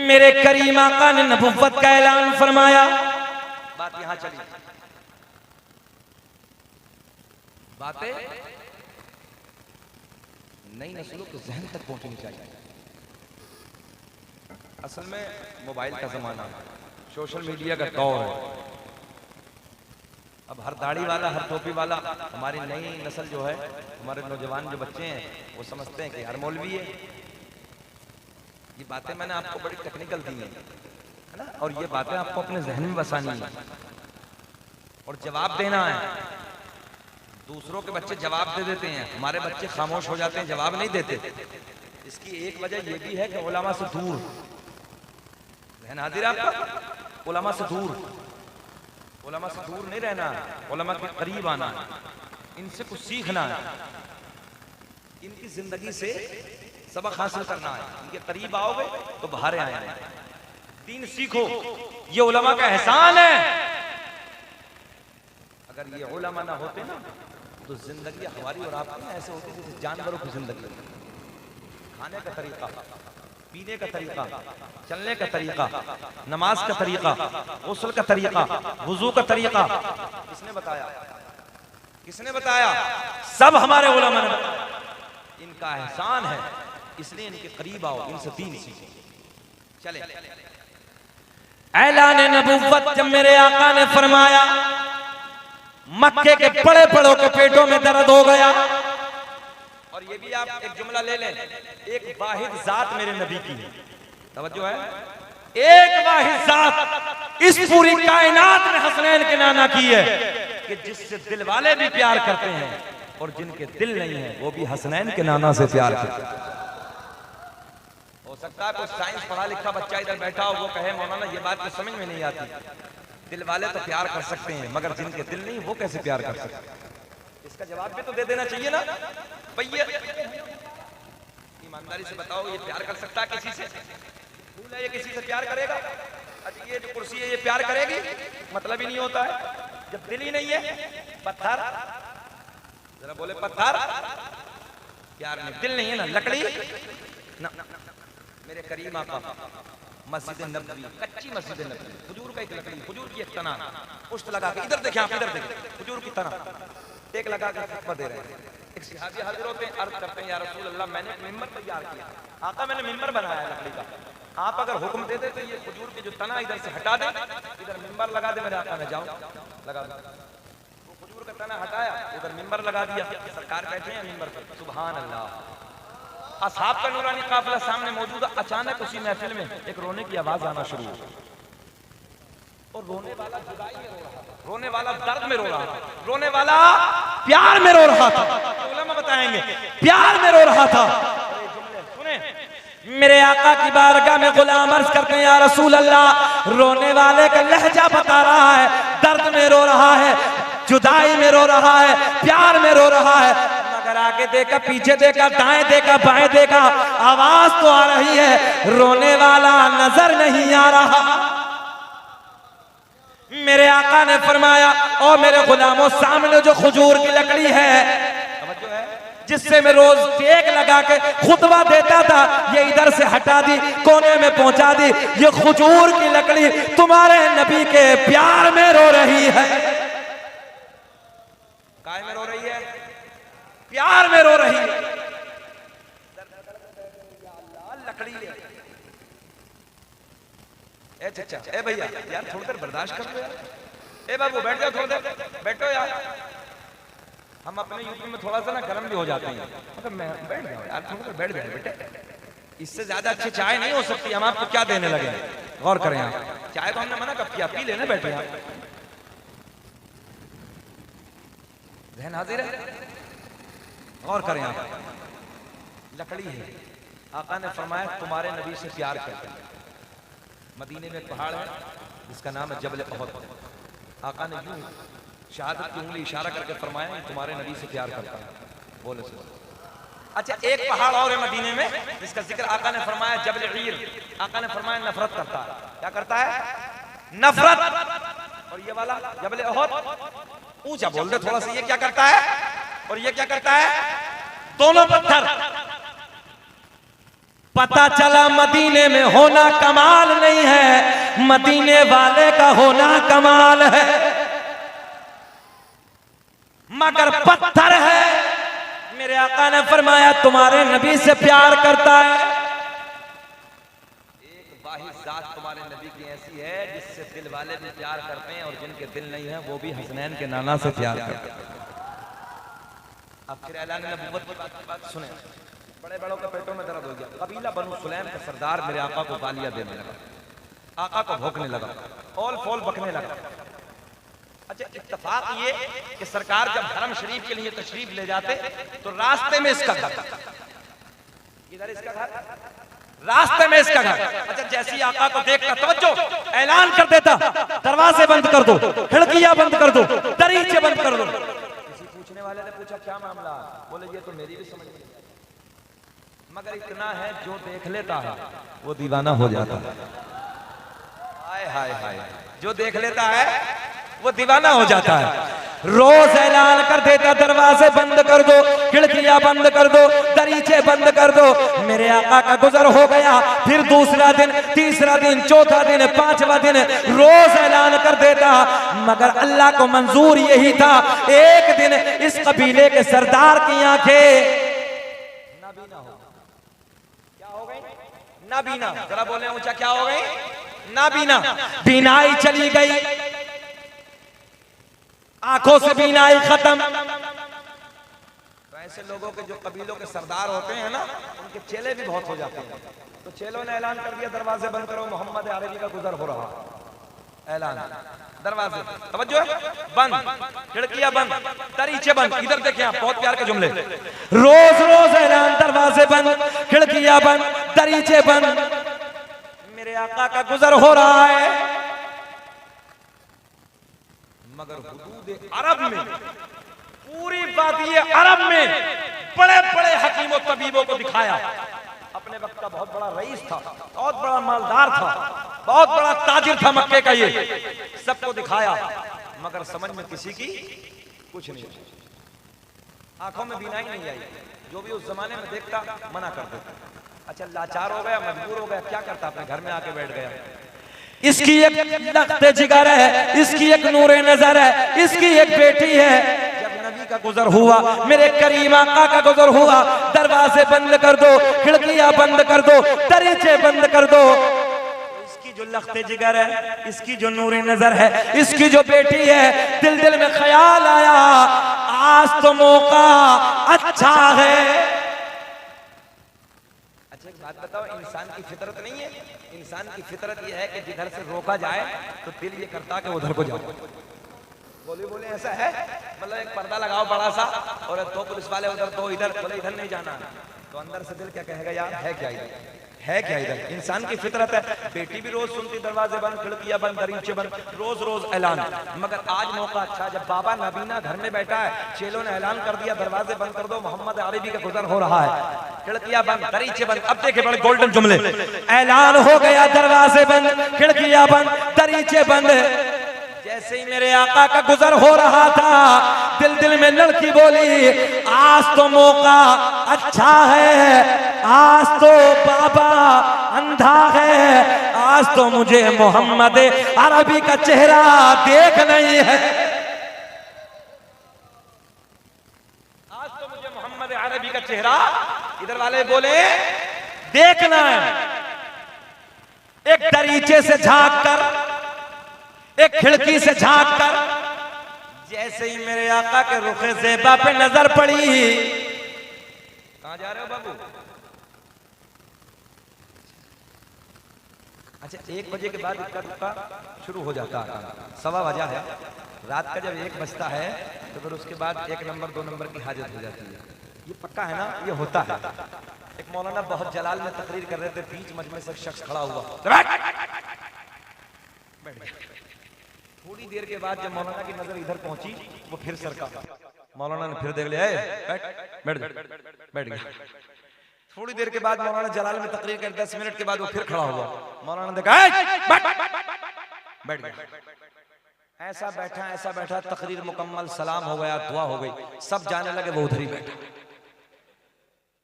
मेरे करीम आका ने नबुव्वत का ऐलान फरमाया। बात यहां चली, बातें नई नस्लों के जहन तक पहुंचनी चाहिए। असल में मोबाइल का जमाना है, सोशल मीडिया का दौर है। अब हर दाढ़ी वाला, हर टोपी वाला, हमारी नई नस्ल जो है, हमारे नौजवान जो बच्चे हैं, वो समझते हैं कि हर मौलवी है। ये बातें मैंने आपको बड़ी टेक्निकल दी है ना, और ये बातें आपको अपने जहन में बसानी है और जवाब देना है। दूसरों के बच्चे जवाब दे देते हैं, हमारे बच्चे खामोश हो जाते हैं, जवाब नहीं देते। इसकी एक वजह यह भी है कि उलमा से दूर, जहन हाजिर आपका, उलमा से दूर, उलमा से दूर नहीं रहना, उलमा के करीब आना, इनसे कुछ सीखना है, इनकी जिंदगी से सबक हासिल करना है। इनके करीब आओगे तो बाहर आएंगे, दीन सीखो, ये उलमा का एहसान है। अगर ये उलमा ना होते ना तो जिंदगी हमारी और आपकी ऐसे होती जैसे जानवरों की जिंदगी। खाने का तरीका, पीने का तरीका, चलने का तरीका, नमाज का तरीका, गुस्ल का तरीका, वुजू का तरीका किसने बताया? किसने बताया? सब हमारे उलमा ने बताया। इनका एहसान है, इसलिए इनके करीब आओ, इनसे दीन सीखो। चले, ऐलान नबुव्वत जब मेरे आका ने फरमाया, मक्के के बड़े बड़ों के पेटों में दर्द हो गया। और ये भी आप एक जुमला ले लें, एक वाहिद जात मेरे नबी की है, तवज्जो है, एक वाहिद जात इस पूरी कायनात में हसनैन के नाना की है कि जिससे दिल वाले भी प्यार करते हैं और जिनके दिल नहीं है वो भी हसनैन के नाना से प्यार करते हैं। हो सकता है कोई साइंस पढ़ा लिखा बच्चा इधर बैठा हो, वो कहे मौलाना ये बात तो समझ में नहीं आती, दिल वाले तो प्यार कर सकते हैं मगर जिनके दिल नहीं वो कैसे प्यार कर सकते हैं? इसका जवाब भी तो दे देना चाहिए ना भैया। ईमानदारी से बताओ, ये प्यार कर सकता है किसी से? फूल है, ये किसी से प्यार करेगा? अच्छा, ये जो कुर्सी है ये प्यार करेगी? मतलब ही नहीं होता है जब दिल ही नहीं है। पत्थर, जरा बोले पत्थर, प्यार नहीं, दिल नहीं है ना। लकड़ी ना, मेरे करीम आका मस्जिद नबवी, कच्ची मस्जिद नबवी, खजूर का एक लकड़ी, खजूर की एक तना, पुष्ट लगा के, इधर देखें आप, इधर देखें, खजूर की तना टेक लगा के खुतबा दे रहे हैं। एक सहाबी हाजिर होते हैं, अर्ज करते हैं, या रसूल अल्लाह मैंने एक मिंबर तैयार किया, आका मैंने मिंबर बनाया लकड़ी का, आप अगर हुक्म दे दे तो ये खजूर की जो तना इधर से हटा दे, इधर मिंबर लगा दे मेरे आका ने, जाओ लगा दो। वो खजूर का तना हटाया, इधर मिंबर लगा दिया, सरकार बैठे हैं मिंबर पर, सुभान अल्लाह। असहाब का नूरानी काफिला सामने मौजूद है। अचानक उसी महफिल में एक रोने की आवाज आना शुरू हुई, और रोने वाला जुदाई में रो रहा था, रोने वाला दर्द में रो रहा था, रोने वाला प्यार में रो रहा था। उलमा बताएंगे प्यार में रो रहा था। सुने, मेरे आका की बारगाह में गुलाम अर्ज करते हैं, या रसूल अल्लाह, रोने वाले का लहजा बता रहा है, दर्द में रो रहा है, जुदाई में रो रहा है, प्यार में रो रहा है, मगर आगे देखा, पीछे देखा, दाएं देखा, बाएं देखा, आवाज तो आ रही है, रोने वाला नजर नहीं आ रहा। मेरे आका ने फरमाया, ओ मेरे गुलामों, सामने जो खजूर की लकड़ी है जिससे मैं रोज टेक लगा के खुतबा देता था, ये इधर से हटा दी, कोने में पहुंचा दी। ये खजूर की लकड़ी तुम्हारे नबी के प्यार में रो रही है। काय में रो रही है? प्यार में रो रही है। लकड़ी है। ए चचा, ए भैया यार थोड़ी देर बर्दाश्त कर लो यार। ए बाबू बैठ जाओ, थोड़ी देर बैठो यार। हम अपने यूपी में थोड़ा सा ना गर्म भी हो जाते हैं, मतलब मैं बैठ जाओ यार, थोड़ी देर बैठ जाए बेटे। इससे ज्यादा अच्छी चाय नहीं हो सकती। हम आपको क्या देने लगे, गौर करें आप। चाय तो हमने मना कब किया, पी लेने बैठे आप। ध्यान हाजिर है, गौर करें आप। लकड़ी है, आका ने फरमाया तुम्हारे नबी से प्यार करते हैं। मदीने में एक पहाड़ है जिसका नाम है जबल अहद। आका ने यूं शहादत की उंगली इशारा करके फरमाया तुम्हारे नबी से प्यार करता है। बोले सुनो। अच्छा, एक पहाड़ और है मदीने में जिसका जिक्र आका ने फरमाया जबल ईर। आका ने फरमाया नफरत करता है। क्या करता है? नफरत। और ये वाला जबल अहद ऊंचा बोल दे थोड़ा सा, ये क्या करता है और ये क्या करता है? दोनों पत्थर। पता चला मदीने में होना कमाल नहीं है, मदीने वाले का होना कमाल है। मगर पत्थर है, मेरे आका ने फरमाया तुम्हारे नबी से प्यार करता है। एक वाहिद जात तुम्हारे नबी की ऐसी है जिससे दिल वाले भी प्यार करते हैं और जिनके दिल नहीं है वो भी हसनैन के नाना से प्यार करते हैं। अब फिर ऐलान नबूवत की बात सुने। बड़े बड़ों के पेटों में दर्द हो गया। कबीला बनु सुलैम का सरदार मेरे आका को गालियां देने लगा, आका को भौंकने लगा, ऑल फॉल बकने लगा। अच्छा, इत्तेफाक ये कि सरकार जब हरम शरीफ के लिए तशरीफ ले जाते तो रास्ते में इसका घर, इधर इसका घर, रास्ते में इसका घर। अच्छा, जैसी आका को देखता तवज्जो, ऐलान कर देता दरवाजे बंद कर दो, खिड़कियां बंद कर दो, दरीचे बंद कर दो। किसी पूछने वाले ने पूछा क्या मामला, बोले ये तो मेरी भी समझ नहीं, मगर इतना है जो देख लेता है वो दीवाना हो जाता है। हाय हाय हाय, जो देख लेता है वो दीवाना हो जाता है। रोज ऐलान कर देता दरवाजे बंद कर दो, खिड़कियां बंद कर दो, दरीचे बंद कर दो। मेरे आका का गुजर हो गया, फिर दूसरा दिन, तीसरा दिन, चौथा दिन, पांचवा दिन रोज ऐलान कर देता, मगर अल्लाह को मंजूर यही था। एक दिन इस कबीले के सरदार की आंखें नाबीना हो, क्या हो गई? नाबीना। जरा बोले ऊंचा, क्या हो गई? नाबीना। बीनाई चली गई, आंखों से बीनाई खत्म। तो ऐसे लोगों के जो कबीलों के सरदार होते हैं ना, उनके चेले भी बहुत हो जाते हैं। तो चेलों ने ऐलान कर दिया दरवाजे बंद करो, मोहम्मद अरबी का गुजर हो रहा। ऐलान, दरवाजे तवज्जो बंद, खिड़कियां बंद, दरीचे बंद। इधर देखें आप, बहुत प्यार के जुमले। रोज रोज ऐलान, दरवाजे बंद, खिड़कियां बंद, दरीचे बंद। मेरे आका का गुजर हो रहा है, मगर हुदूद अरब में, पूरी वादी अरब में बड़े बड़े हकीमों तबीबों को दिखाया। अपने वक्त का बहुत बड़ा रईस था, बहुत बड़ा मालदार था, बहुत बड़ा ताजिर था मक्के का, ये सबको दिखाया, मगर समझ में किसी की कुछ नहीं, आंखों में बीनाई नहीं आई। जो भी उस जमाने में देखता मना कर देता। अच्छा, लाचार हो गया, मजबूर हो गया, क्या करता? अपने घर में आके बैठ गया। इसकी एक लख्ते जिगर है, इसकी एक नूरे नजर है, इसकी एक बेटी है। जब नबी का गुजर हुआ, मेरे करीम आका का गुजर हुआ, दरवाजे बंद कर दो, खिड़कियां बंद कर दो, दरीचे बंद कर दो। इसकी जो लख्ते जिगर है, इसकी जो नूरे नजर है, इसकी जो बेटी है, दिल दिल में ख्याल आया, आज तो मौका अच्छा है। अच्छा, एक बात बताओ, इंसान की फितरत नहीं है? इंसान की फितरत यह है कि जिधर से रोका जाए तो दिल ये करता कि उधर को जाओ। बोले बोले ऐसा है, मतलब एक पर्दा लगाओ बड़ा सा और दो पुलिस वाले उधर, दो इधर, बोले इधर नहीं जाना, तो अंदर से दिल क्या कहेगा, यार है क्या इधर, है क्या इधर? इंसान की फितरत है। बेटी भी रोज सुनती दरवाजे बंद, खिड़कियां बंद, दरीचे बंद, रोज रोज ऐलान। मगर आज मौका अच्छा, जब बाबा नबीना घर में बैठा है, चेलों ने ऐलान कर दिया दरवाजे बंद कर दो, मोहम्मद अरबी का गुजर हो रहा है, खिड़कियां बंद, दरीचे बंद। अब देखे बड़े गोल्डन जुमले, ऐलान हो गया दरवाजे बंद, खिड़कियां बंद, दरीचे बंद। जैसे ही मेरे आका का गुजर हो रहा था, दिल दिल में लड़की बोली, आज तो मौका अच्छा है, आज तो बाबा अंधा है, आज तो मुझे मोहम्मद अरबी का चेहरा देख नहीं है, आज तो मुझे मोहम्मद अरबी का चेहरा, इधर वाले बोले, देखना है। एक दरीचे से झांक कर, एक खिड़की से झांक कर, जैसे ही मेरे आका के रुखे ज़ेबा पे नजर पड़ी, कहां जा रहे हो बाबू? अच्छा, 1 बजे के बाद इक्का दुक्का शुरू हो जाता है, 1:15 बजा है, रात का जब 1 बजता है तो फिर उसके बाद 1 नंबर 2 नंबर की हाजत हो जाती है। ये पक्का है ना, ये होता है। एक मौलाना बहुत जलाल में तकरीर कर रहे थे, बीच मजमे से शख्स खड़ा हुआ, थोड़ी देर के बाद जब मौलाना की नजर इधर पहुंची, वो फिर सरका, मौलाना ने फिर देख लिया, बैठ गया। थोड़ी देर के बाद मौलाना जलाल में तकरीर कर 10 मिनट के बाद वो फिर खड़ा हुआ, मौलाना ने देखा, बैठ गया। ऐसा बैठा, तकरीर मुकम्मल, सलाम हो गया, दुआ हो गई, सब जाने लगे, वो उधर ही बैठा।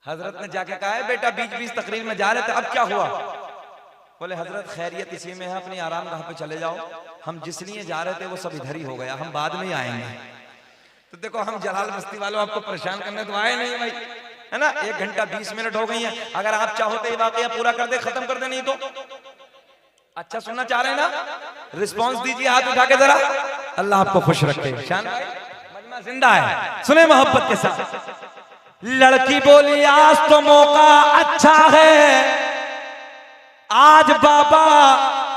हजरत ने जाके कहा है बेटा बीच बीच तकरीर में जा रहे थे, अब क्या हुआ? बोले हजरत खैरियत इसी में है, अपनी आराम गाह पे चले जाओ, हम जिस लिए जा रहे थे वो सब इधर ही हो गया, हम बाद में ही आएंगे। तो देखो हम जलाल बस्ती वालों आपको परेशान करने तो आए नहीं भाई, है ना। 1 घंटा 20 मिनट हो गई है, अगर आप चाहो तो ये वाकया पूरा कर दे, खत्म कर दे, नहीं तो अच्छा सुनना चाह रहे हैं ना, रिस्पांस दीजिए हाथ उठा के जरा। अल्लाह आपको खुश रखे। शान भाई मजमा जिंदा है, सुने मोहब्बत के साथ। लड़की बोली आज तो मौका अच्छा है, आज बाबा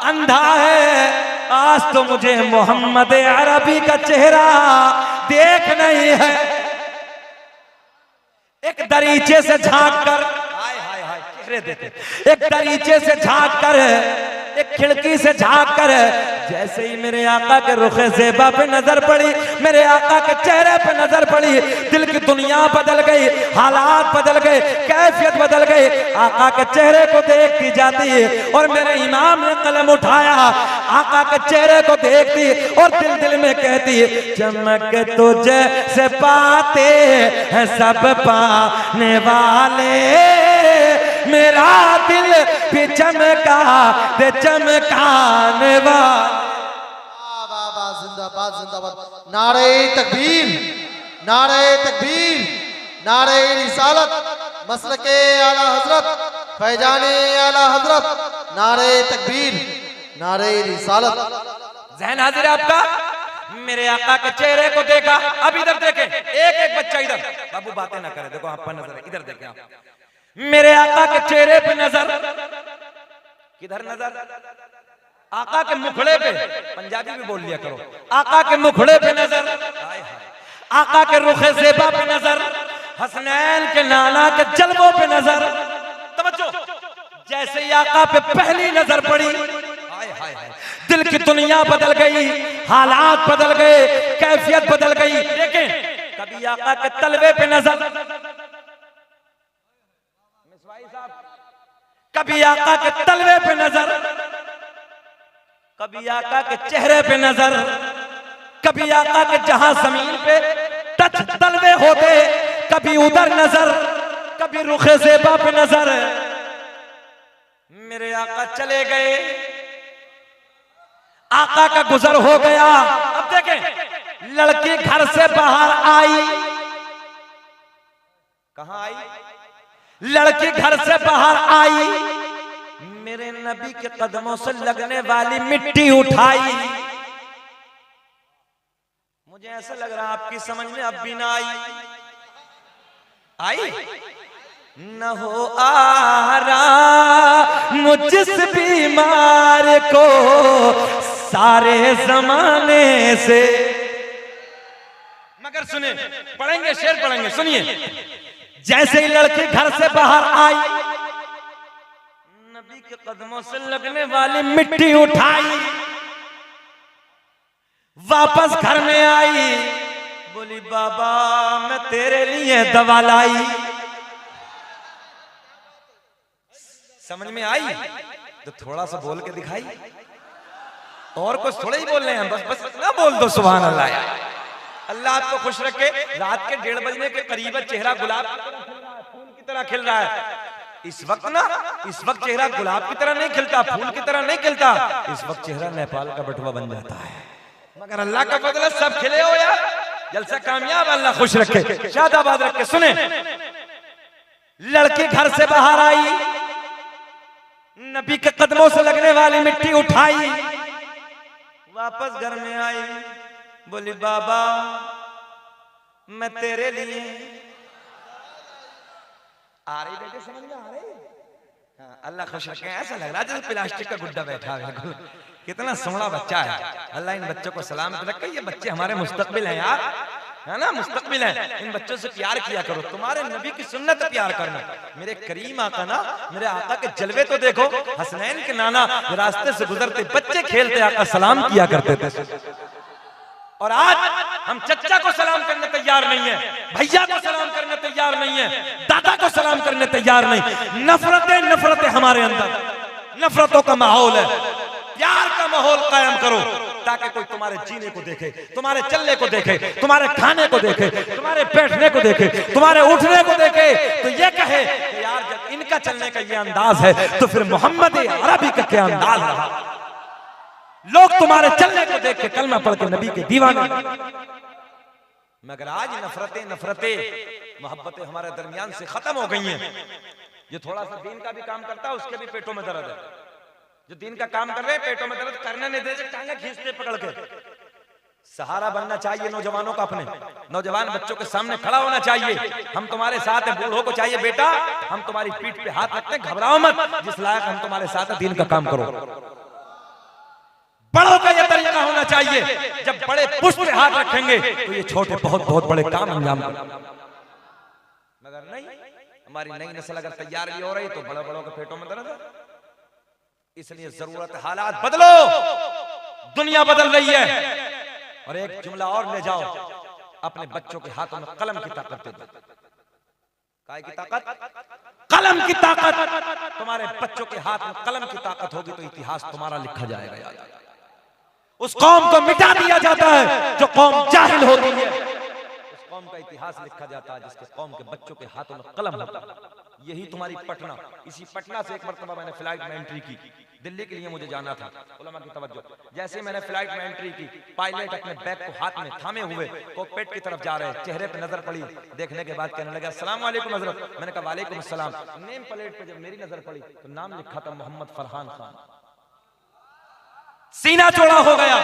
अंधा है, आज तो मुझे मोहम्मद अरबी का चेहरा देख नहीं है। एक दरीचे से झांक कर, हाय हाय हाय चेहरे देते, एक दरीचे से झांक कर, एक खिड़की से झांक कर, जैसे ही मेरे आका के रुखे ज़ेबा पे नजर पड़ी, मेरे आका के चेहरे पे नजर पड़ी, दिल की दुनिया बदल गई, हालात बदल गए, कैफियत बदल गई। आका के चेहरे को देखती जाती है और मेरे इमाम ने कलम उठाया, आका के चेहरे को देखती और दिल दिल में कहती है, चमक तुझे से पाते हैं सब पाने वाले, मेरा दिल भी चमका दे चमकाने वाले। जिंदाबाद जिंदाबाद, नारे तकबीर, नारे तकबीर, नारे रिसालत, मसलके आला हजरत, फैजाने आला हजरत, नारे तकबीर, नारे रिसालत। ज़हन हाजिर है आपका? मेरे आका के चेहरे को देखा, अब इधर देखें, एक एक बच्चा इधर, बाबू बातें ना करे, देखो आप पर नजर है, इधर देखें आप, मेरे आका के चेहरे पे नजर, किधर नजर? आका के मुखड़े पे, पंजाबी भी बोल लिया करो, आका के मुखड़े पे नजर, आका के रुखे ज़ेबा पे नजर, हसनैन के नाना के जलवों पे नजर। तवज्जो, जैसे ही आका पे पहली नजर पड़ी, हाय हाय हाय, दिल की दुनिया बदल गई, हालात बदल गए, कैफियत बदल गई। देखें, कभी आका के तलवे पे नजर, कभी आका के तलवे पे नजर, कभी आका के चेहरे पे नजर, कभी आका के जहां जमीन पे टच तलवे होते, कभी उधर नजर, कभी रुखे ज़ेबा पे नजर। मेरे आका चले गए, आका का गुजर हो गया। अब देखें, लड़की घर से बाहर आई, कहां आई? लड़की घर से बाहर आई, मेरे नबी के कदमों से लगने वाली मिट्टी उठाई। मुझे ऐसा लग रहा आपकी समझ में अब भी ना आई न हो आरा मुझ बीमार को सारे जमाने से। मगर सुने, पढ़ेंगे, शेर पढ़ेंगे, सुनिए। जैसे ही लड़की घर से बाहर आई, नबी के कदमों से लगने वाली मिट्टी उठाई, वापस घर में आई, बोली बाबा मैं तेरे लिए दवा लाई। समझ में आई तो थोड़ा सा बोल के दिखाई, और कुछ थोड़ा ही बोल रहे हैं, बस बस ना बोल दो सुभान अल्लाह। यार अल्लाह आपको खुश रखे। रात के 1:30 बजने के करीब चेहरा गुलाब फूल की तरह खिल रहा है। इस वक्त ना, इस वक्त चेहरा गुलाब की तरह नहीं खिलता, फूल की तरह नहीं खिलता, इस वक्त चेहरा नेपाल का बटुआ बन जाता है। मगर अल्लाह का फजल, सब खिले हो यार, जलसा कामयाब, अल्लाह खुश रखे, शादाबाद रखे। सुने, लड़की घर से बाहर आई, नबी के कदमों से लगने वाली मिट्टी उठाई, वापस घर में आई, बोली बाबा मैं तेरे लिए। आ रही बेटे, समझ में आ रही? हाँ, अल्लाह खुश रखे। ऐसा लग रहा है जैसे प्लास्टिक का गुड्डा बैठा है। कितना सोहना बच्चा है। अल्लाह इन बच्चों को सलामत रखे। ये बच्चे हमारे मुस्तकबिल हैं यार, है ना, मुस्तकबिल है। इन बच्चों से प्यार किया करो, तुम्हारे नबी की सुन्नत प्यार करना। मेरे करीम आका ना, मेरे आका के जलवे तो देखो। हसनैन के नाना रास्ते से गुजरते बच्चे खेलते आका सलाम किया करते थे, और आज हम चच्चा को सलाम करने तैयार नहीं है, भैया को सलाम करने तैयार नहीं है, दादा को सलाम करने तैयार नहीं। नफरतें नफरतें हमारे अंदर, नफरतों का माहौल है। प्यार का माहौल कायम करो। ताकि कोई तुम्हारे जीने को देखे, तुम्हारे चलने को देखे, तुम्हारे खाने को देखे, तुम्हारे बैठने को देखे, तुम्हारे उठने को देखे, तो ये कहे कि यार जब इनका चलने का ये अंदाज है तो फिर मोहम्मद अरबी का क्या अंदाज रहा। लोग तुम्हारे चलने को देख के कलमा पढ़ के नबी के दीवाने। मगर आज नफरतें मोहब्बतें हमारे दरमियान से खत्म हो गई हैं। जो थोड़ा सा दीन का भी काम करता है उसके भी पेटों में दर्द है। जो दीन का काम कर रहे हैं पेटों में दर्द करने नहीं दे, टांगे खींचते पकड़ के। सहारा बनना चाहिए नौजवानों का, अपने नौजवान बच्चों के सामने खड़ा होना चाहिए। हम तुम्हारे साथ हैं, बूढ़ों को चाहिए बेटा हम तुम्हारी पीठ पे हाथ रखते हैं, घबराओ मत, जिस लायक हम तुम्हारे साथ हैं, दीन का काम करो। बड़ों का यह तरीका होना चाहिए, जब बड़े पुष्प पे हाथ रखेंगे तो ये छोटे बहुत बहुत बड़े काम अंजाम देंगे। मगर नहीं, हमारी नई नस्ल अगर तैयार भी हो रही तो बड़े बड़ों के पेटों में दर्द है। इसलिए जरूरत है हालात बदलो, दुनिया बदल रही है। और एक जुमला और ले जाओ, अपने बच्चों के हाथों में कलम की ताकत दे दो। काय की ताकत? कलम की ताकत। तुम्हारे बच्चों के हाथ में कलम की ताकत होगी तो इतिहास तुम्हारा लिखा जाएगा। यार उस कौम को मिटा दिया जाता है जो कौम जाहिल होती है, उस कौम का इतिहास लिखा जाता है जिसके कौम के बच्चों के हाथों में कलम होता है। यही तुम्हारी पटना। इसी पटना से एक मरतबा मैंने फ्लाइट में एंट्री की, दिल्ली के लिए मुझे जाना था। उलमा की तवज्जो, जैसे मैंने फ्लाइट में एंट्री की, पायलट अपने बैग को हाथ में थामे हुए कॉकपिट की तरफ जा रहे, चेहरे पे नजर पड़ी, देखने के बाद कहने लगा अस्सलाम वालेकुम हजरत। मैंने कहा वालेकुम अस्सलाम। नेम प्लेट पे जब मेरी नजर पड़ी तो नाम लिखा था मोहम्मद फरहान खान। सीना चौड़ा हो गया।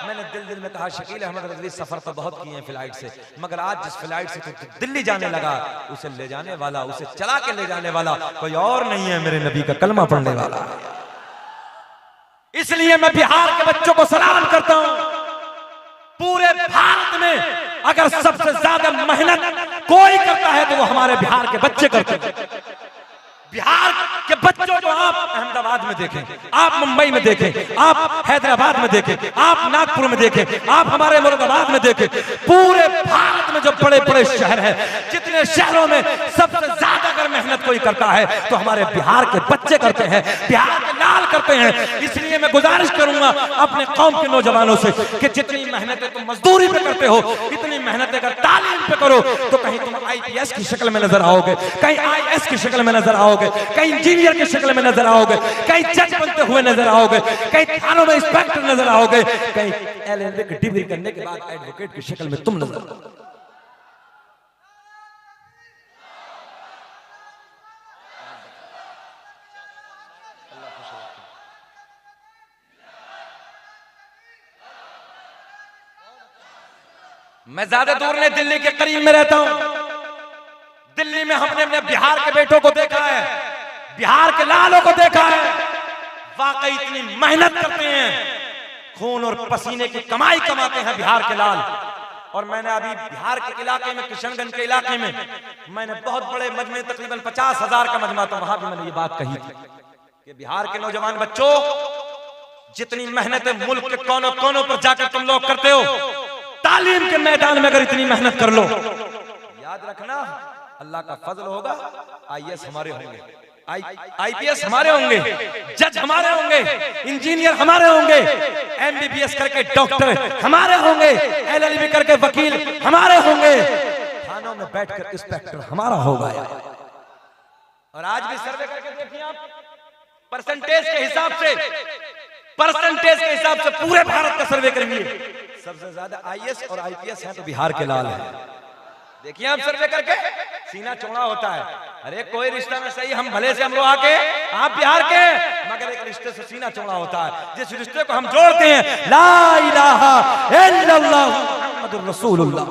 मैंने दिल में कहा शकील अहमद रज़वी सफर तो बहुत किए हैं फ्लाइट से, मगर आज जिस फ्लाइट से तो दिल्ली जाने लगा उसे ले जाने वाला, उसे चला के ले जाने वाला कोई और नहीं है, मेरे नबी का कलमा पढ़ने वाला। इसलिए मैं बिहार के बच्चों को सलाम करता हूं। पूरे भारत में अगर सबसे ज्यादा मेहनत कोई करता है तो वो हमारे बिहार के बच्चे करते हैं। बिहार के बच्चों को आप अहमदाबाद में देखें, आप मुंबई में देखें, आप हैदराबाद में देखें, आप नागपुर में देखें, आप हमारे मुरादाबाद में देखें, पूरे भारत में जो बड़े बड़े शहर हैं, जितने शहरों में सबसे ज्यादा अगर मेहनत कोई करता है तो हमारे बिहार के बच्चे करते हैं, बिहार के लाल करते हैं। इसलिए मैं गुजारिश करूंगा अपने कौम के नौजवानों से कि जितनी मेहनतें तुम मजदूरी पे करते हो, इतनी मेहनत अगर तालीम पे करो तो कहीं तुम IPS की शक्ल में नजर आओगे, कहीं IAS की शक्ल में नजर आओगे, कहीं इंजीनियर की शक्ल में नजर आओगे, कहीं जज बनते हुए नजर आओगे, कहीं थानों में इंस्पेक्टर नजर आओगे, कहीं LLB की डिग्री करने के बाद एडवोकेट की शक्ल में तुम नजर आओगे। मैं ज्यादा दूर नहीं, दिल्ली के करीब में रहता हूं। दिल्ली में हमने अपने बिहार के बेटों को देखा है, बिहार के लालों को देखा है, वाकई इतनी मेहनत करते हैं, खून और पसीने की कमाई कमाते हैं बिहार के लाल। और मैंने अभी बिहार के इलाके में, किशनगंज के इलाके में, मैंने बहुत बड़े मजमे, तकरीबन 50,000 का मजमा था, वहां भी मैंने ये बात कही थी कि बिहार के नौजवान बच्चों, जितनी मेहनत मुल्क के कोनों कोनों पर जाकर तुम लोग करते हो, तालीम के मैदान में अगर इतनी मेहनत कर लो, याद रखना अल्लाह का फजल होगा, IAS हमारे होंगे, IPS हमारे होंगे, जज हमारे होंगे, इंजीनियर हमारे होंगे, MBBS करके डॉक्टर हमारे होंगे, LLB करके वकील हमारे होंगे, थानों में बैठकर इंस्पेक्टर हमारा होगा। और आज भी सर्वे करके देखिए आप, परसेंटेज के हिसाब से पूरे भारत का सर्वे करेंगे, सबसे ज्यादा IAS और IPS हैं तो बिहार के लाल हैं। देखिए आप सर्वे करके, सीना चौड़ा होता है। अरे कोई रिश्ता में सही, हम भले से हम लोग आके, आप बिहार के, मगर एक रिश्ते से सीना चौड़ा होता है, जिस रिश्ते को हम जोड़ते हैं, ला इलाहा इल्लल्लाह मुहम्मदुर रसूलुल्लाह,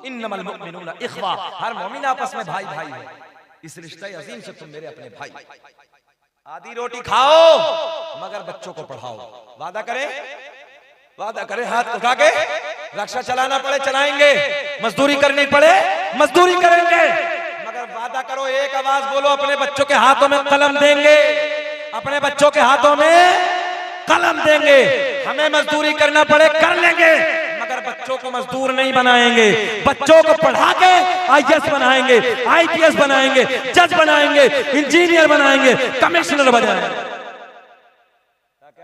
इन्नमल मुमिनूना इख्वा, हर मोमिन आपस में भाई भाई है। इस रिश्ते अजीम से तुम मेरे अपने भाई। आधी रोटी खाओ मगर बच्चों को पढ़ाओ। वादा करें हाथ उठा के, रक्षा चलाना पड़े चलाएंगे, मजदूरी करनी पड़े मजदूरी करेंगे, मगर वादा करो, एक आवाज बोलो, अपने बच्चों के हाथों में कलम देंगे, अपने बच्चों के हाथों में कलम देंगे। हमें मजदूरी करना पड़े कर लेंगे, मगर बच्चों को मजदूर नहीं बनाएंगे। बच्चों को पढ़ा के IAS बनाएंगे, IPS बनाएंगे, जज बनाएंगे, इंजीनियर बनाएंगे, कमिश्नर बनाएंगे, कि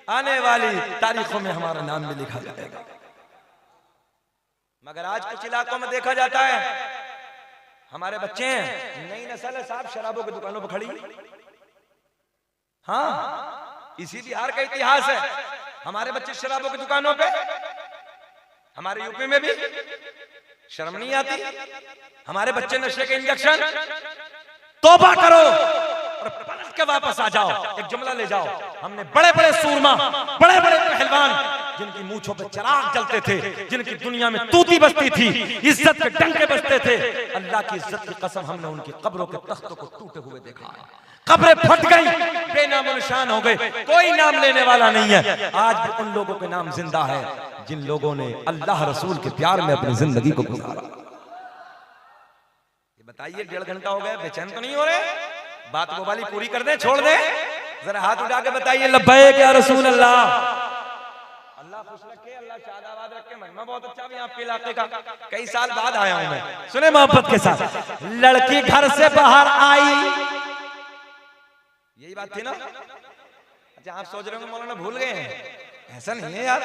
आने वाली तारीखों में हमारा नाम भी लिखा जाएगा। मगर आज कुछ इलाकों में देखा जाता है, हमारे बच्चे हैं, नई नस्ल है साहब, शराबों की दुकानों पर खड़ी। हाँ, इसी बिहार का इतिहास है, हमारे बच्चे शराबों की दुकानों पे। हमारे यूपी में भी शर्म नहीं आती, हमारे बच्चे नशे के इंजेक्शन। तौबा करो और पलट के वापस आ जाओ। एक जुमला ले जाओ, हमने बड़े बड़े सूरमा, बड़े बड़े पहलवान, जिनकी मूंछों पे चिराग जलते थे, जिनकी दुनिया में तूती बजती थी, इज्जत के डंके बजते थे, अल्लाह की इज्जत की कसम हमने उनकी कब्रों के तख्तों को टूटे हुए देखा है। कब्रें फट गई, बेनाम निशान हो गए, कोई नाम लेने वाला नहीं है। आज भी उन लोगों के नाम जिंदा है जिन लोगों ने अल्लाह रसूल के प्यार में अपनी जिंदगी को गुजारा। ये बताइए, 1.5 घंटा हो गया, बेचैन तो नहीं हो रहे? बात वो वाली पूरी कर दें, छोड़ दें? जरा हाथ उठा के बताइए, लब्बैक या रसूल अल्लाह। अल्लाह खुश रखे, अल्लाह शादाबाद रखे। महिमा बहुत अच्छा भी आपके इलाके का, कई साल बाद आया हूं मैं। सुने मोहब्बत के साथ, लड़की घर से बाहर आई, यही बात थी ना? अच्छा, आप सोच रहे हो मौलाना भूल गए हैं, ऐसा नहीं है यार।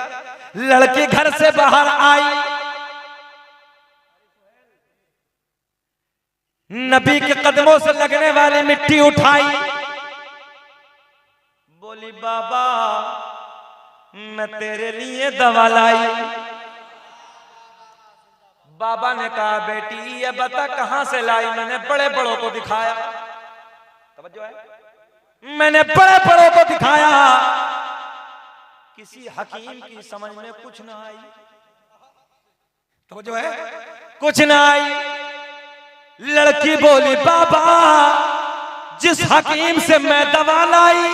लड़की घर से बाहर आई, नबी के कदमों से लगने वाली मिट्टी उठाई, बोली बाबा मैं तेरे लिए दवा लाई। बाबा ने कहा बेटी ये बता कहां से लाई? मैंने बड़े बड़ों को दिखाया। तवज्जो है, मैंने बड़े बड़ों को दिखाया, किसी हकीम की समझ में कुछ ना आई। तवज्जो है, कुछ ना आई। लड़की बोली बाबा जिस हकीम से मैं दवा लाई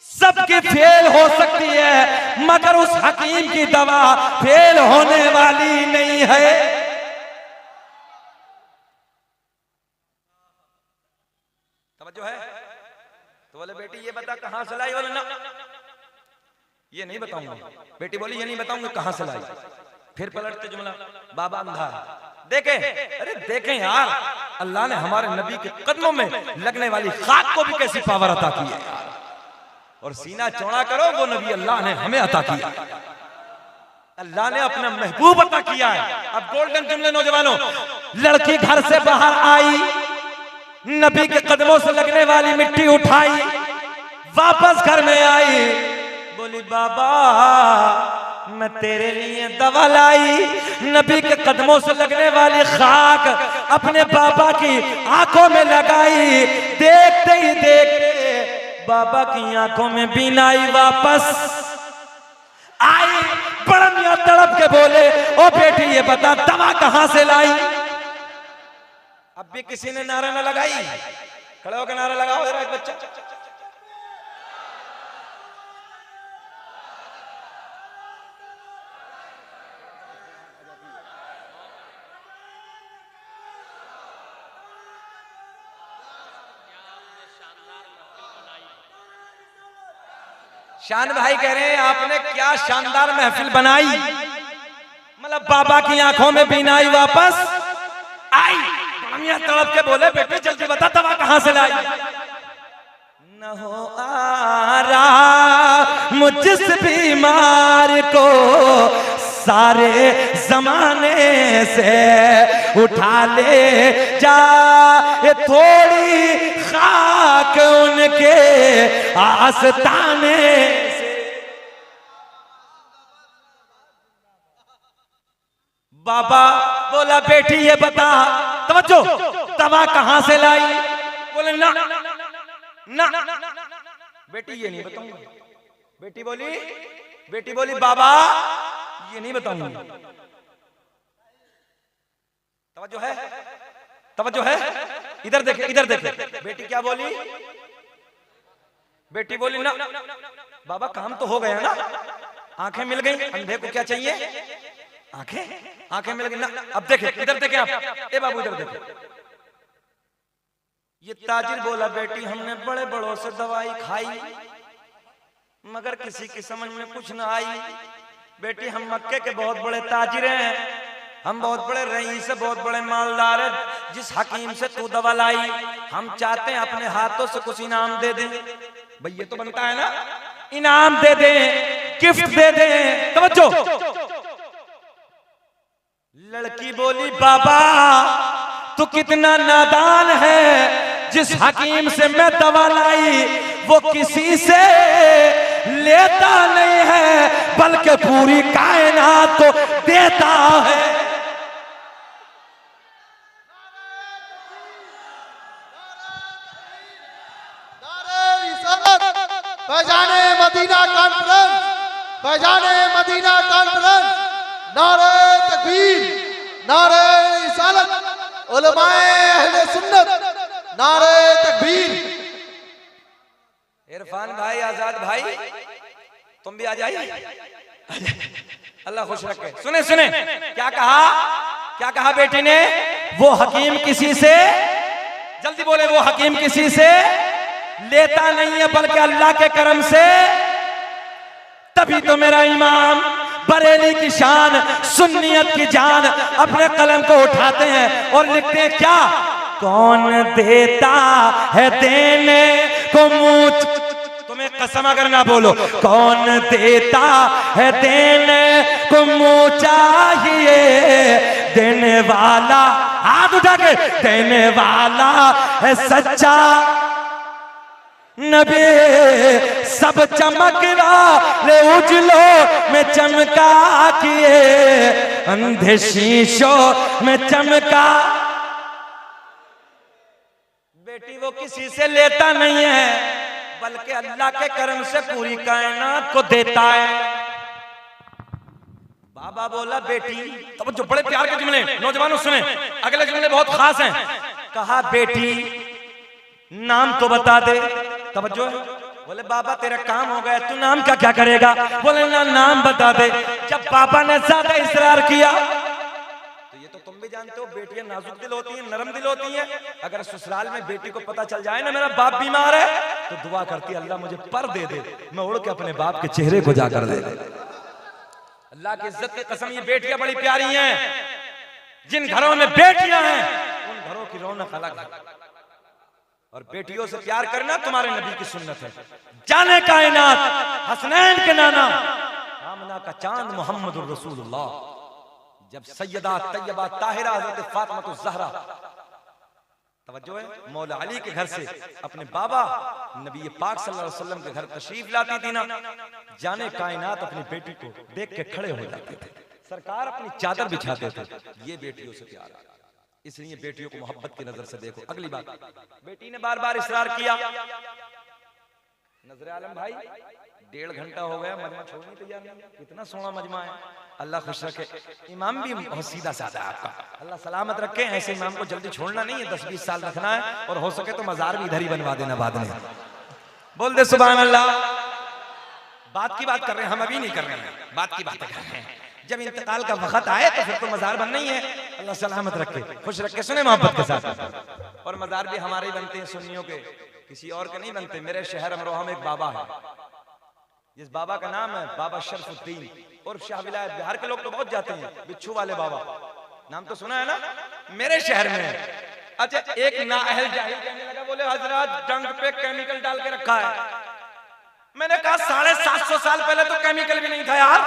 सबकी फेल हो सकती है, मगर उस हकीम की दवा फेल होने वाली नहीं है। तवज्जो है? तो बोले बेटी ये बता कहां से लाई? बोले ना ये नहीं बताऊंगा। बेटी बोली ये नहीं बताऊंगा कहां से लाई। फिर पलटते जुमला, बाबा अंधा। देखें, अरे देखें यार, अल्लाह ने हमारे नबी के कदमों में लगने वाली खाक को भी कैसी पावर अता की है। और सीना चौड़ा करो, वो नबी अल्लाह ने हमें अता किया, अल्लाह ने अपना महबूब अता किया है। अब गोल्डन जुमले नौजवानों, लड़की घर से बाहर आई, नबी के कदमों से लगने वाली मिट्टी उठाई, वापस घर में आई, बोली बाबा मैं तेरे लिए दवा लाई। नबी के कदमों से लगने वाली खाक अपने बाबा की आंखों में लगाई। देखते ही देखते बाबा की आंखों में बीनाई वापस आई। बड़ा मियां तड़प के बोले, ओ बेटी ये बता दवा कहां से लाई? अब भी किसी ने नारा ना लगाई? खड़े होकर नारा लगाओ जरा एक बच्चा। शान भाई कह रहे हैं आपने क्या शानदार महफिल बनाई, मतलब बाबा की आंखों में बीनाई वापस आई। तड़प के बोले बेटे जल्दी बता दवा कहां से लाई? न हो आराम जिस बीमार को सारे जमाने से उठा ले जा, ये थोड़ी खाक उनके आस्ताने से। बाबा बोला बेटी ये बता, तवज्जो, दवा कहां से लाई? बोले ना ना बेटी ये नहीं बताऊंगा। बेटी बोली बाबा ये नहीं बताऊंगा। तवज्जो है, इधर देखे। बेटी क्या बोली? बेटी बोली ना बाबा काम तो हो गया ना, आंखें मिल गई, अंधे को क्या चाहिए? आंखें मिल गई ना। अब देखे, इधर देखे आप, ए बाबू इधर देखे। ये ताजिर बोला बेटी हमने बड़े बड़ों से दवाई खाई मगर किसी की समझ में कुछ ना आई। बेटी हम मक्के के बहुत बड़े ताजिर हैं, हम बहुत बड़े रईस, बहुत बड़े मालदार हैं। जिस हकीम से तू दवा लाई हम चाहते हैं अपने हाथों से कुछ इनाम दे दें। भाई ये तो बनता है ना, इनाम दे दे, गिफ्ट दे दे। तवज्जो, लड़की बोली बाबा तू कितना नादान है, जिस हकीम से मैं दवा लाई वो किसी से लेता नहीं है बल्कि पूरी कायनात को देता है। फैजाने मदीना कॉन्फ्रेंस, फैजाने मदीना कॉन्फ्रेंस, नारे तकबीर, नारे रिसालत, उलमाए अहले सुन्नत, नारे तकबीर। इरफान भाई, आजाद भाई, तुम भी आ जाइए, अल्लाह खुश रखे। सुने सुने क्या कहा, क्या कहा बेटी ने, वो हकीम किसी से, जल्दी बोले, वो हकीम किसी से लेता नहीं है बल्कि अल्लाह के करम से। तभी तो मेरा इमाम बरेली की शान, सुन्नियत की जान अपने कलम को उठाते हैं और लिखते हैं क्या, कौन देता है देने को मुझ, तुम्हें कसम अगर ना बोलो, कौन देता है देने को मुझ चाहिए, देने वाला, हाथ उठा के, देने वाला है सच्चा नबी, सब चमक रहा ले उजलों में चमका किए, अंधे शीशों में चमका। बेटी वो किसी से लेता नहीं है बल्कि अल्लाह के करम से पूरी कायनात को देता है। बाबा बोला बेटी, तब जो बड़े प्यार के जुमले, नौजवानों सुने, अगले जुमले बहुत खास हैं। कहा बेटी नाम तो बता दे। तवज्जो, बोले बाबा तेरा काम हो गया, तू नाम का क्या करेगा, बोले ना नाम बता दे। जब पापा ने ज्यादा इसरार किया, तो ये तो तुम भी जानते हो बेटियां नाजुक दिल होती हैं, नरम दिल होती हैं। अगर ससुराल में बेटी को पता चल जाए ना मेरा बाप बीमार है, तो दुआ करती है अल्लाह मुझे पर दे दे, मैं उड़ के अपने बाप के चेहरे को जाकर दे दे। अल्लाह की इज्जत की कसम, ये बेटियां बड़ी प्यारी हैं। जिन घरों में बेटियां हैं उन घरों की रौनक अलग है। और बेटियों से प्यार करना तुम्हारे नबी की सुन्नत है। जाने कायनात हसनैन के नाना, आमना का चांद मोहम्मद रसूलुल्लाह, जब सैयदा तैयबा ताहिरा हज़रत फातिमा ज़हरा, तवज्जो है, मौला अली के घर से अपने बाबा नबी पाक सल्लल्लाहु अलैहि वसल्लम के घर तशरीफ लाती थी ना, जाने कायनात अपनी बेटी को देख के खड़े हो जाते थे। सरकार अपनी चादर बिछाते थे। ये बेटियों से प्यार है, इसलिए बेटियों को मोहब्बत की नजर से देखो। अगली बात, बेटी ने बार बार इसरार किया। नजर आलम भाई 1.5 घंटा हो गया, मजमा छोड़ने तैयार नहीं। कितना सोना मजमा है, अल्लाह खुश रखे। इमाम भी बहुत सीधा साधा है आपका, अल्लाह सलामत रखे। ऐसे इमाम को जल्दी छोड़ना नहीं है, 10-20 साल रखना है, और हो सके तो मजार भी इधर ही बनवा देना बाद में। बोल दे सुभान अल्लाह। बात की बात कर रहे हैं हम, अभी नहीं कर रहे हैं, बात की बात कर रहे हैं। जब इंतकाल का वक्त आए तो फिर तो मजार बनना ही है। अल्लाह सलामत रखे, खुश रखे। सुने मोहब्बत के साथ, और मजार भी हमारे बनते हैं सुन्नियों के, किसी और के नहीं बनते। मेरे शहर अमरोहा में एक बाबा है, जिस बाबा का नाम है बाबा शरफुद्दीन, और शाह विलायत। बिहार के लोग तो बहुत जाते हैं, बिच्छू वाले बाबा, नाम तो सुना है ना, मेरे शहर में है। अच्छा, एक नाअहल जाहिल कहने लगा, बोले हजरत डंक पे केमिकल डाल के रखा है। मैंने कहा 750 साल पहले तो केमिकल भी नहीं था यार,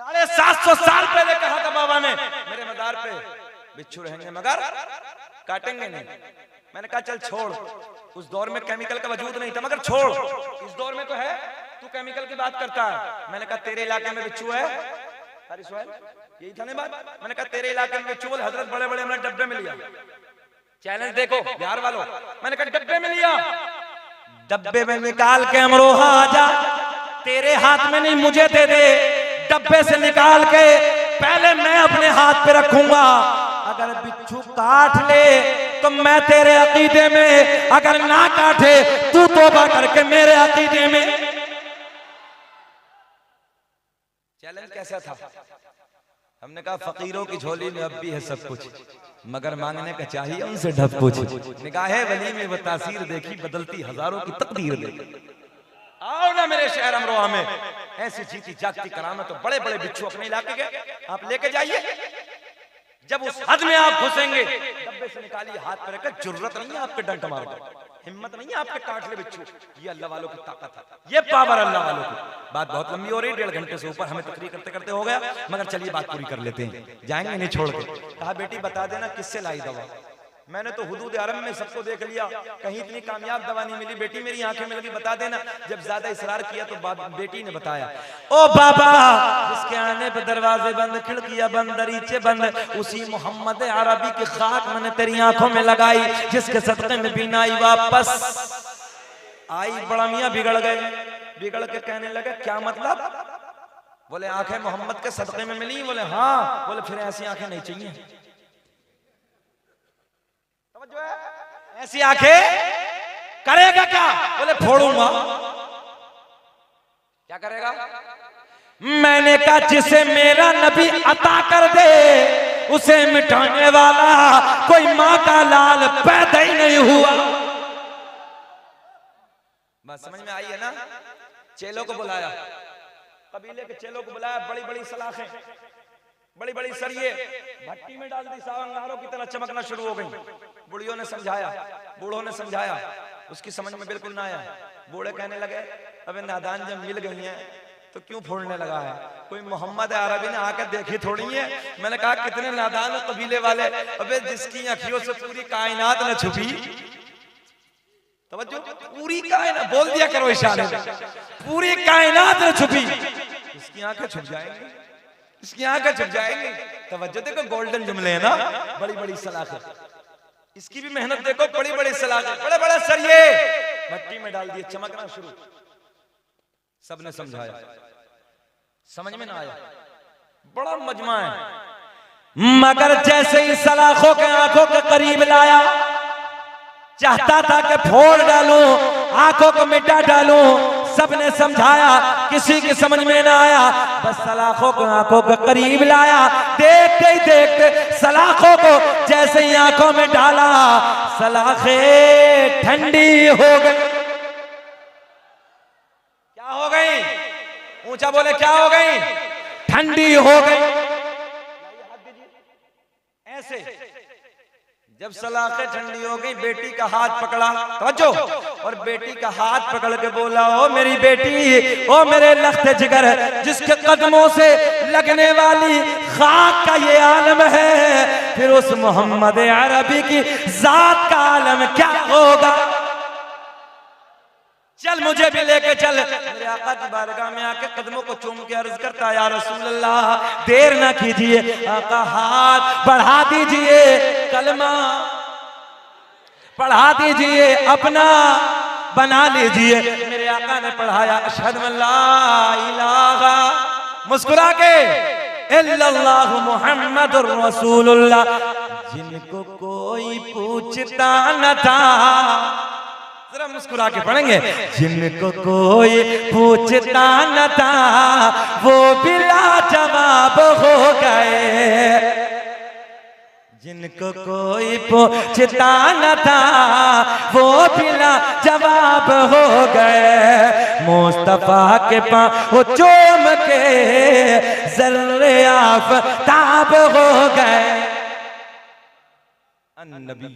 750 साल पहले कहा था बाबा ने मेरे मजार पे बिच्छू रहेंगे मगर काटेंगे नहीं। मैंने कहा चल छोड़, उस दौर में केमिकल का वजूद नहीं था, मगर छोड़, इस दौर में तो है, तू केमिकल की बात करता है। मैंने कहा तेरे इलाके में बिच्छू है, यही था ना बात। मैंने कहा तेरे इलाके में बिच्छू, बोल हजरत बड़े बड़े हमने डब्बे में लिया। चैलेंज देखो बिहार वालों, मैंने कहा डब्बे में लिया, डब्बे में निकाल के अमरोहा आजा, तेरे हाथ में नहीं मुझे दे दे। डब्बे से निकाल के पहले मैं अपने हाथ पे रखूंगा, अगर बिच्छू काट ले तो मैं तेरे अकीदे में, अगर ना काटे तू तौबा करके मेरे अकीदे में। चैलेंज कैसा था? हमने कहा फकीरों की झोली में अब भी है सब कुछ, मगर मांगने का चाहिए उनसे ढप कुछ। निगाहे वली में वो तासीर देखी, बदलती हजारों की तकदीर देखी। आओ ना मेरे शहर अमरोहा में, ऐसी जीती जागती करामत, तो बड़े बड़े बिच्छू अपने इलाके के आप लेके जाइए। जब उस हद में आप घुसेंगे, डब्बे से निकालिए, हाथ पर रखकर, जरूरत नहीं है आपके डंक मारने। हिम्मत नहीं है आपके काट ले बिच्छू, ये अल्लाह वालों की ताकत है, ये पावर अल्लाह वालों की। बात बहुत लंबी हो रही, 1.5 घंटे से ऊपर हमें तकरीर करते करते हो गया, मगर चलिए बात पूरी कर लेते हैं, जाएंगे नहीं छोड़ के। कहा बेटी बता देना किससे लाई दवा। मैंने तो हुदूद अरब में सबको देख लिया, कहीं इतनी कामयाब दवा नहीं मिली। बेटी मेरी आंखें में लगी, बता देना। जब ज्यादा इसरार किया तो बेटी ने बताया, ओ बाबा जिसके आने पे दरवाजे बंद, खिड़कियां बंद, दरीचे बंद, उसी मोहम्मद अरबी की खाक मैंने तेरी आंखों में लगाई, जिसके सदके में बीनाई वापस आई। बड़ा मियां बिगड़ गए, बिगड़ के कहने लगे क्या मतलब? बोले आंखें मोहम्मद के सदके में मिली। बोले हाँ। बोले फिर ऐसी आंखें नहीं चाहिए, ऐसी आंखें करेगा क्या? बोले फोड़ूंगा। क्या करेगा? मैंने कहा जिसे मेरा नबी अता कर दे उसे मिटाने वाला कोई मां का लाल पैदा ही नहीं हुआ। बस समझ में आई है ना? चेलों को बुलाया, कबीले के चेलों को बुलाया, बड़ी बड़ी सलाखें, बड़ी बड़ी सरिये भट्टी में डाल दी, अंगारों की तरह चमकना शुरू हो गई। बुढ़ियों ने समझाया, बूढ़ों ने समझाया, उसकी समझ में बिल्कुल ना आया। बूढ़े कहने लगे अबे नादान जब मिल गई हैं तो क्यों फोड़ने लगा है? कोई मोहम्मद अरबी ने आकर देखी थोड़ी है। मैंने कहा कितने नादान है कबीले वाले, अबे जिसकी अखियों से पूरी कायनात न छुपी, तवज्जो, पूरी कायनात बोल दिया करो इशारे में, पूरी कायनात न छुपी, इसकी आंखें छुप जाएंगी, इसकी आंखें छुप जाएंगी। तवज्जो देखो, गोल्डन जुमले हैं ना, बड़ी बड़ी सलाखें, इसकी भी मेहनत देखो, बड़ी बड़ी सलाखें, बड़े बड़े सरिये भट्टी में डाल दिए, चमकना शुरू। सबने समझाया, समझ में ना आया, बड़ा मजमा है। मगर जैसे ही सलाखों के आंखों के करीब लाया, चाहता था कि फोड़ डालूं, आंखों को मिटा डालूं, सबने समझाया, किसी की समझ में ना आया। बस सलाखों को आंखों के करीब लाया, देखते ही देखते सलाखों को जैसे ही आंखों में डाला, सलाखें ठंडी हो गई। क्या हो गई? ऊंचा बोले क्या हो गई? ठंडी हो गई। ऐसे जब सलाखें ठंडी हो गई, बेटी का हाथ पकड़ा, समझो, और बेटी का हाथ पकड़ के बोला, ओ मेरी बेटी, ओ मेरे लख्त जिगर, जिसके कदमों से लगने वाली खाक का ये आलम है, फिर उस मोहम्मद अरबी की जात का आलम क्या होगा? चल मुझे भी लेके चल। मेरे आका की बारगाह में आके कदमों को चूम के अर्ज करता, या रसूल अल्लाह देर ना कीजिए, आका हाथ बढ़ा दीजिए, कलमा पढ़ा दीजिए, अपना बना लीजिए। मेरे आका ने पढ़ाया अशहदु अल्ला इलाहा, मुस्कुरा के, इल्लल्लाहु मुहम्मदुर रसूलुल्लाह, जिनको कोई पूछता न था, जरा मुस्कुरा के पढ़ेंगे, जिनको कोई पूछता न था वो भी लाजवाब हो गए, जिनको कोई पूछता न था वो भी लाजवाब हो गए। मुस्तफा के पाँव चूम के ज़र्रे आफ़ताब हो गए। अन्नबी